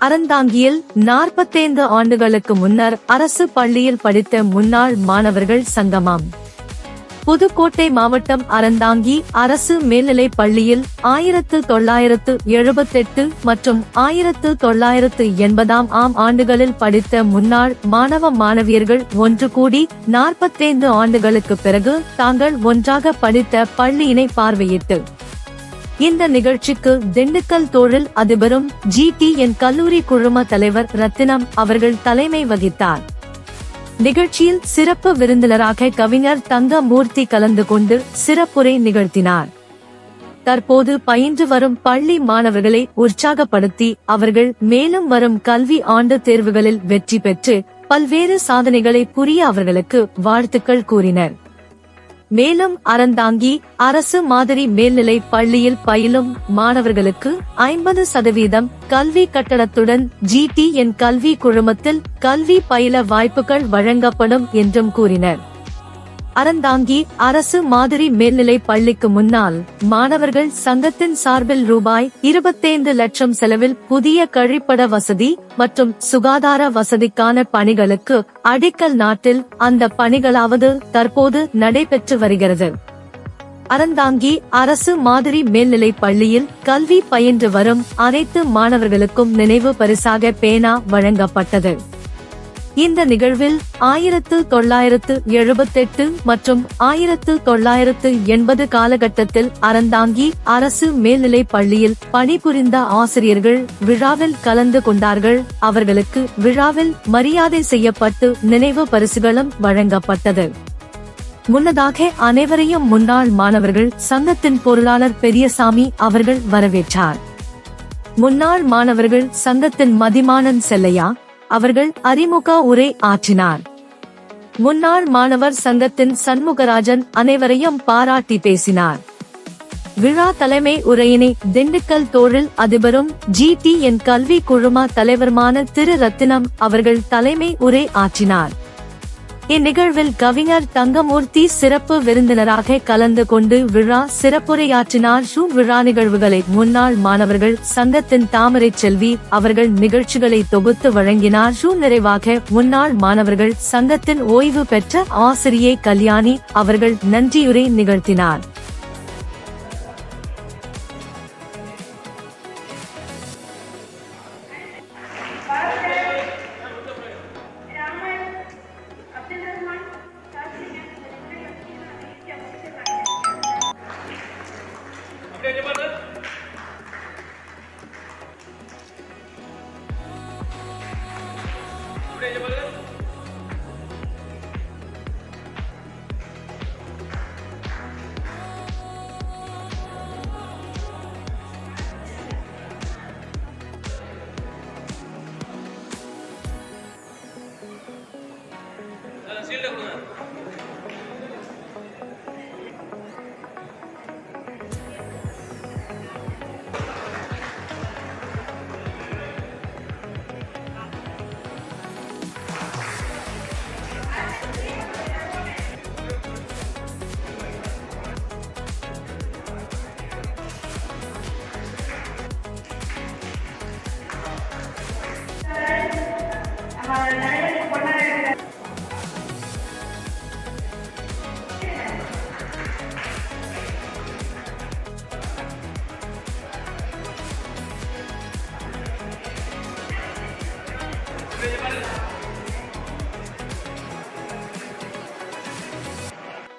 அறந்தாங்கியில் 45 ஆண்டுகளுக்கு முன்னர் அரசு பள்ளியில் படித்த முன்னாள் மாணவர்கள் சங்கமம். புதுக்கோட்டை மாவட்டம் அறந்தாங்கி அரசு மேல்நிலைப் பள்ளியில் 1978 மற்றும் 1980 ஆண்டுகளில் படித்த முன்னாள் மாணவ மாணவியர்கள் ஒன்று கூடி 45 ஆண்டுகளுக்கு பிறகு தாங்கள் ஒன்றாக படித்த பள்ளியினை பார்வையிட்டு இந்த நிகழ்ச்சிக்கு திண்டுக்கல் தொழில் அதிபரும் GTN கல்லூரி குழும தலைவர் ரத்தினம் அவர்கள் தலைமை வகித்தார். நிகழ்ச்சியில் சிறப்பு விருந்தினராக கவிஞர் தங்கமூர்த்தி கலந்து கொண்டு சிறப்புரை நிகழ்த்தினார். தற்போது பயின்று வரும் பள்ளி மாணவர்களை உற்சாகப்படுத்தி அவர்கள் மேலும் வரும் கல்வி ஆண்டு தேர்வுகளில் வெற்றி பெற்று பல்வேறு சாதனைகளை புரிய அவர்களுக்கு வாழ்த்துக்கள் கூறினர். மேலும் அறந்தாங்கி அரசு மாதிரி மேல்நிலை பள்ளியில் பயிலும் மாணவர்களுக்கு 50% கல்வி கட்டணத்துடன் GTN கல்வி குழுமத்தில் கல்வி பயில வாய்ப்புகள் வழங்கப்படும் என்றும் கூறினர். அறந்தாங்கி அரசு மாதிரி மேல்நிலை பள்ளிக்கு முன்னாள் மாணவர்கள் சங்கத்தின் சார்பில் ரூபாய் 25 லட்சம் செலவில் புதிய கழிப்பட வசதி மற்றும் சுகாதார வசதிக்கான பணிகளுக்கு அடிக்கல் நாட்டில் அந்த பணிகளாவது தற்போது நடைபெற்று வருகிறது. அறந்தாங்கி அரசு மாதிரி மேல்நிலை பள்ளியில் கல்வி பயின்று வரும் அனைத்து மாணவர்களுக்கும் நினைவு பரிசாக பேனா வழங்கப்பட்டது. இந்த நிகழ்வில் 1978 மற்றும் 1980 காலகட்டத்தில் அறந்தாங்கி அரசு மேல்நிலை பள்ளியில் பணிபுரிந்த ஆசிரியர்கள் விழாவில் கலந்து கொண்டார்கள். அவர்களுக்கு விழாவில் மரியாதை செய்யப்பட்டு நினைவு பரிசுகளும் வழங்கப்பட்டது. முன்னதாக அனைவரையும் முன்னாள் மாணவர்கள் சங்கத்தின் பொருளாளர் பெரியசாமி அவர்கள் வரவேற்றார். முன்னாள் மாணவர்கள் சங்கத்தின் மதிமானன் செல்லையா அவர்கள் அறிமுக உரை ஆற்றினார். முன்னாள் மாணவர் சங்கத்தின் சண்முகராஜன் அனைவரையும் பாராட்டி பேசினார். விழா தலைமை உரையினை திண்டுக்கல் தொழில் அதிபரும் GTN கல்வி குழும தலைவருமான திரு ரத்தினம் அவர்கள் தலைமை உரை ஆற்றினார். இந்நிகழ்வில் கவிஞர் தங்கமூர்த்தி சிறப்பு விருந்தினராக கலந்து கொண்டு விழா சிறப்புரையாற்றினார். விழா நிகழ்வுகளை முன்னாள் மாணவர்கள் சங்கத்தின் தாமரை செல்வி அவர்கள் நிகழ்ச்சிகளை தொகுத்து வழங்கினார். நிறைவாக முன்னாள் மாணவர்கள் சங்கத்தின் ஓய்வு பெற்ற ஆசிரியை கல்யாணி அவர்கள் நன்றியுரை நிகழ்த்தினார். Gracias.